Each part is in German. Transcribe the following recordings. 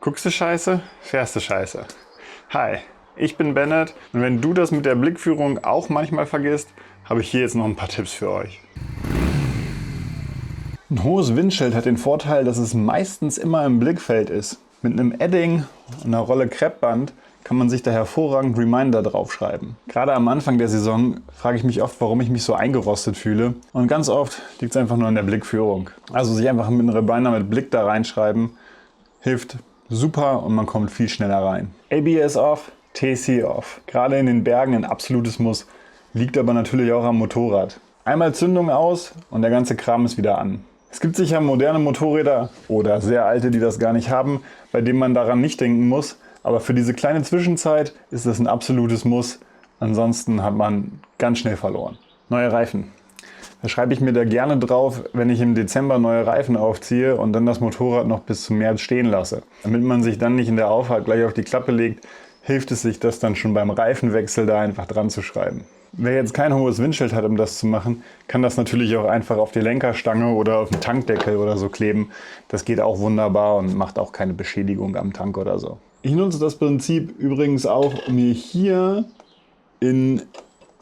Guckst du Scheiße, fährst du Scheiße. Hi, ich bin Bennett und wenn du das mit der Blickführung auch manchmal vergisst, habe ich hier jetzt noch ein paar Tipps für euch. Ein hohes Windschild hat den Vorteil, dass es meistens immer im Blickfeld ist. Mit einem Edding und einer Rolle Kreppband kann man sich da hervorragend Reminder draufschreiben. Gerade am Anfang der Saison frage ich mich oft, warum ich mich so eingerostet fühle. Und ganz oft liegt es einfach nur an der Blickführung. Also sich einfach mit einem Reminder mit Blick da reinschreiben, hilft super und man kommt viel schneller rein. ABS off, TC off. Gerade in den Bergen ein absolutes Muss. Liegt aber natürlich auch am Motorrad. Einmal Zündung aus und der ganze Kram ist wieder an. Es gibt sicher moderne Motorräder oder sehr alte, die das gar nicht haben, bei denen man daran nicht denken muss. Aber für diese kleine Zwischenzeit ist das ein absolutes Muss. Ansonsten hat man ganz schnell verloren. Neue Reifen. Da schreibe ich mir da gerne drauf, wenn ich im Dezember neue Reifen aufziehe und dann das Motorrad noch bis zum März stehen lasse. Damit man sich dann nicht in der Auffahrt gleich auf die Klappe legt, hilft es sich, das dann schon beim Reifenwechsel da einfach dran zu schreiben. Wer jetzt kein hohes Windschild hat, um das zu machen, kann das natürlich auch einfach auf die Lenkerstange oder auf den Tankdeckel oder so kleben. Das geht auch wunderbar und macht auch keine Beschädigung am Tank oder so. Ich nutze das Prinzip übrigens auch, um mir hier in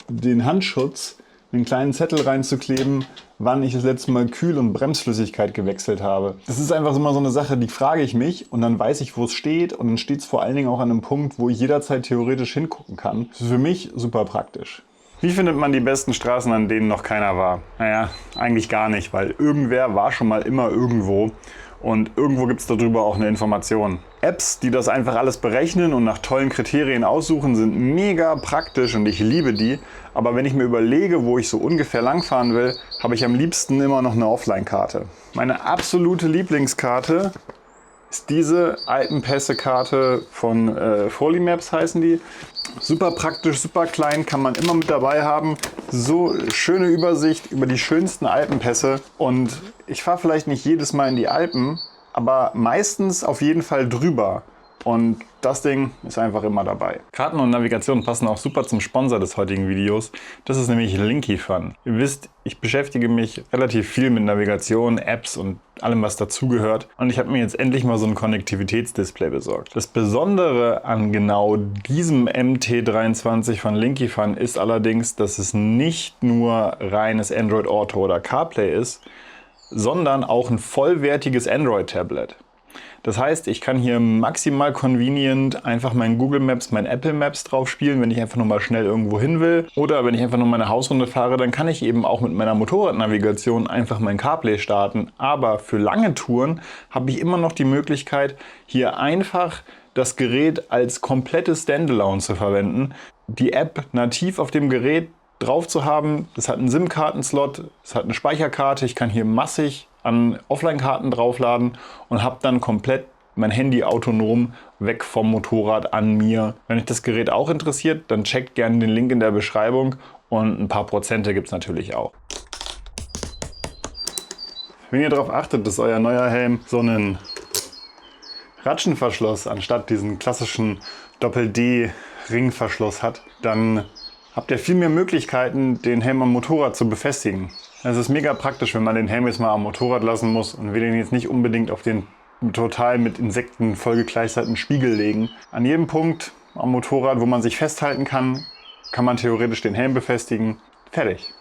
den Handschutz einen kleinen Zettel reinzukleben, wann ich das letzte Mal Kühl- und Bremsflüssigkeit gewechselt habe. Das ist einfach immer so eine Sache, die frage ich mich und dann weiß ich, wo es steht und dann steht es vor allen Dingen auch an einem Punkt, wo ich jederzeit theoretisch hingucken kann. Das ist für mich super praktisch. Wie findet man die besten Straßen, an denen noch keiner war? Naja, eigentlich gar nicht, weil irgendwer war schon mal immer irgendwo. Und irgendwo gibt es darüber auch eine Information. Apps, die das einfach alles berechnen und nach tollen Kriterien aussuchen, sind mega praktisch und ich liebe die. Aber wenn ich mir überlege, wo ich so ungefähr langfahren will, habe ich am liebsten immer noch eine Offline-Karte. Meine absolute Lieblingskarte ist diese Alpenpässe-Karte von Folimaps heißen die. Super praktisch, super klein, kann man immer mit dabei haben. So schöne Übersicht über die schönsten Alpenpässe. Und ich fahre vielleicht nicht jedes Mal in die Alpen, aber meistens auf jeden Fall drüber. Und das Ding ist einfach immer dabei. Karten und Navigation passen auch super zum Sponsor des heutigen Videos. Das ist nämlich Linkifun. Ihr wisst, ich beschäftige mich relativ viel mit Navigation, Apps und allem, was dazugehört. Und ich habe mir jetzt endlich mal so ein Konnektivitätsdisplay besorgt. Das Besondere an genau diesem MT23 von Linkifun ist allerdings, dass es nicht nur reines Android Auto oder CarPlay ist, sondern auch ein vollwertiges Android-Tablet. Das heißt, ich kann hier maximal convenient einfach mein Google Maps, mein Apple Maps drauf spielen, wenn ich einfach nur mal schnell irgendwo hin will. Oder wenn ich einfach nur meine Hausrunde fahre, dann kann ich eben auch mit meiner Motorradnavigation einfach mein CarPlay starten. Aber für lange Touren habe ich immer noch die Möglichkeit, hier einfach das Gerät als komplettes Standalone zu verwenden. Die App nativ auf dem Gerät drauf zu haben. Das hat einen SIM-Kartenslot, es hat eine Speicherkarte, ich kann hier massig an Offline-Karten draufladen und habe dann komplett mein Handy autonom weg vom Motorrad an mir. Wenn euch das Gerät auch interessiert, dann checkt gerne den Link in der Beschreibung und ein paar Prozente gibt es natürlich auch. Wenn ihr darauf achtet, dass euer neuer Helm so einen Ratschenverschluss anstatt diesen klassischen Doppel-D-Ringverschluss hat, dann habt ihr viel mehr Möglichkeiten, den Helm am Motorrad zu befestigen. Es ist mega praktisch, wenn man den Helm jetzt mal am Motorrad lassen muss und will den jetzt nicht unbedingt auf den total mit Insekten vollgekleisterten Spiegel legen. An jedem Punkt am Motorrad, wo man sich festhalten kann, kann man theoretisch den Helm befestigen. Fertig.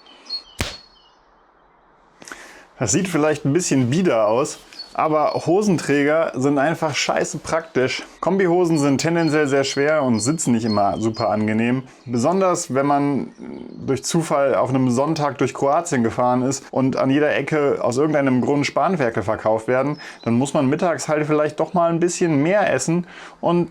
Das sieht vielleicht ein bisschen bieder aus, aber Hosenträger sind einfach scheiße praktisch. Kombihosen sind tendenziell sehr schwer und sitzen nicht immer super angenehm. Besonders wenn man durch Zufall auf einem Sonntag durch Kroatien gefahren ist und an jeder Ecke aus irgendeinem Grund Spanferkel verkauft werden, dann muss man mittags halt vielleicht doch mal ein bisschen mehr essen und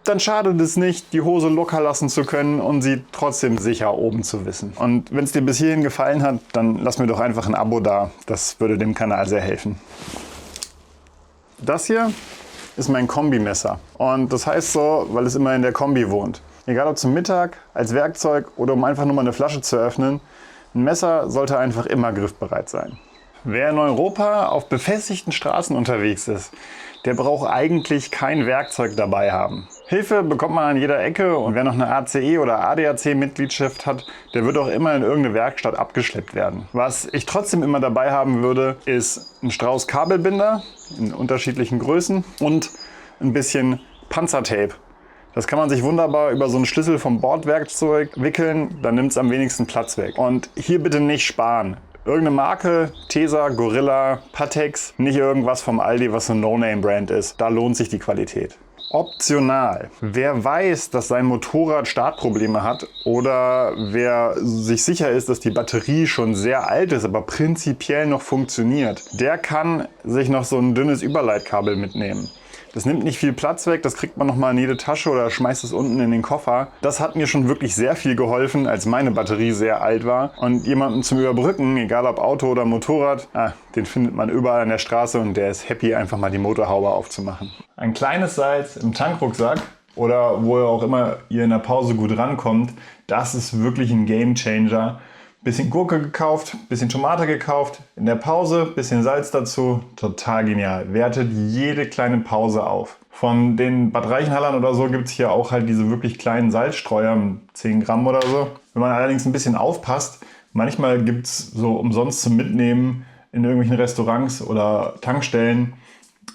dann schadet es nicht, die Hose locker lassen zu können und sie trotzdem sicher oben zu wissen. Und wenn es dir bis hierhin gefallen hat, dann lass mir doch einfach ein Abo da. Das würde dem Kanal sehr helfen. Das hier ist mein Kombimesser. Und das heißt so, weil es immer in der Kombi wohnt. Egal ob zum Mittag, als Werkzeug oder um einfach nur mal eine Flasche zu öffnen, ein Messer sollte einfach immer griffbereit sein. Wer in Europa auf befestigten Straßen unterwegs ist, der braucht eigentlich kein Werkzeug dabei haben. Hilfe bekommt man an jeder Ecke und wer noch eine ACE oder ADAC-Mitgliedschaft hat, der wird auch immer in irgendeine Werkstatt abgeschleppt werden. Was ich trotzdem immer dabei haben würde, ist ein Strauß Kabelbinder in unterschiedlichen Größen und ein bisschen Panzertape. Das kann man sich wunderbar über so einen Schlüssel vom Bordwerkzeug wickeln, dann nimmt es am wenigsten Platz weg. Und hier bitte nicht sparen. Irgendeine Marke, Tesa, Gorilla, Pattex, nicht irgendwas vom Aldi, was so ein No-Name-Brand ist. Da lohnt sich die Qualität. Optional. Wer weiß, dass sein Motorrad Startprobleme hat oder wer sich sicher ist, dass die Batterie schon sehr alt ist, aber prinzipiell noch funktioniert, der kann sich noch so ein dünnes Überleitkabel mitnehmen. Das nimmt nicht viel Platz weg, das kriegt man nochmal in jede Tasche oder schmeißt es unten in den Koffer. Das hat mir schon wirklich sehr viel geholfen, als meine Batterie sehr alt war. Und jemanden zum Überbrücken, egal ob Auto oder Motorrad, den findet man überall an der Straße und der ist happy, einfach mal die Motorhaube aufzumachen. Ein kleines Salz im Tankrucksack oder wo auch immer ihr in der Pause gut rankommt, das ist wirklich ein Gamechanger. Bisschen Gurke gekauft, bisschen Tomate gekauft, in der Pause bisschen Salz dazu, total genial. Wertet jede kleine Pause auf. Von den Bad Reichenhallern oder so gibt es hier auch halt diese wirklich kleinen Salzstreuer, 10 Gramm oder so. Wenn man allerdings ein bisschen aufpasst, manchmal gibt es so umsonst zum Mitnehmen in irgendwelchen Restaurants oder Tankstellen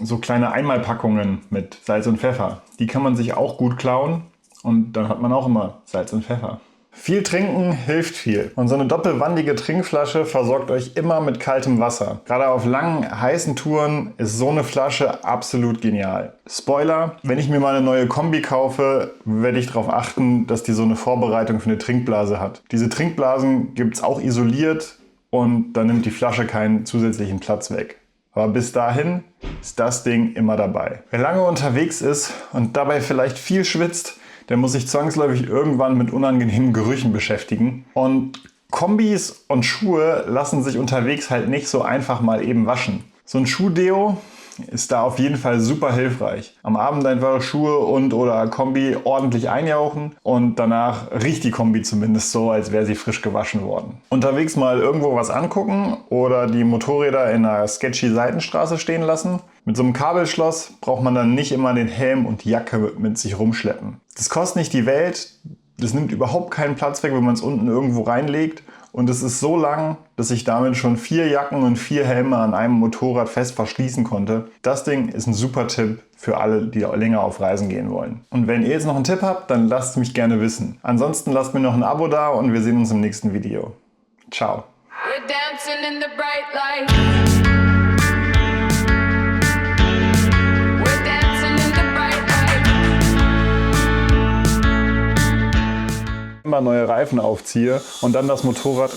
so kleine Einmalpackungen mit Salz und Pfeffer. Die kann man sich auch gut klauen und dann hat man auch immer Salz und Pfeffer. Viel trinken hilft viel. Und so eine doppelwandige Trinkflasche versorgt euch immer mit kaltem Wasser. Gerade auf langen, heißen Touren ist so eine Flasche absolut genial. Spoiler, wenn ich mir mal eine neue Kombi kaufe, werde ich darauf achten, dass die so eine Vorbereitung für eine Trinkblase hat. Diese Trinkblasen gibt es auch isoliert und dann nimmt die Flasche keinen zusätzlichen Platz weg. Aber bis dahin ist das Ding immer dabei. Wer lange unterwegs ist und dabei vielleicht viel schwitzt, der muss sich zwangsläufig irgendwann mit unangenehmen Gerüchen beschäftigen. Und Kombis und Schuhe lassen sich unterwegs halt nicht so einfach mal eben waschen. So ein Schuhdeo ist da auf jeden Fall super hilfreich. Am Abend einfach Schuhe und oder Kombi ordentlich einjauchen und danach riecht die Kombi zumindest so, als wäre sie frisch gewaschen worden. Unterwegs mal irgendwo was angucken oder die Motorräder in einer sketchy Seitenstraße stehen lassen. Mit so einem Kabelschloss braucht man dann nicht immer den Helm und die Jacke mit sich rumschleppen. Das kostet nicht die Welt, das nimmt überhaupt keinen Platz weg, wenn man es unten irgendwo reinlegt. Und es ist so lang, dass ich damit schon 4 Jacken und 4 Helme an einem Motorrad fest verschließen konnte. Das Ding ist ein super Tipp für alle, die länger auf Reisen gehen wollen. Und wenn ihr jetzt noch einen Tipp habt, dann lasst es mich gerne wissen. Ansonsten lasst mir noch ein Abo da und wir sehen uns im nächsten Video. Ciao. We're dancing in the bright light. Neue Reifen aufziehe und dann das Motorrad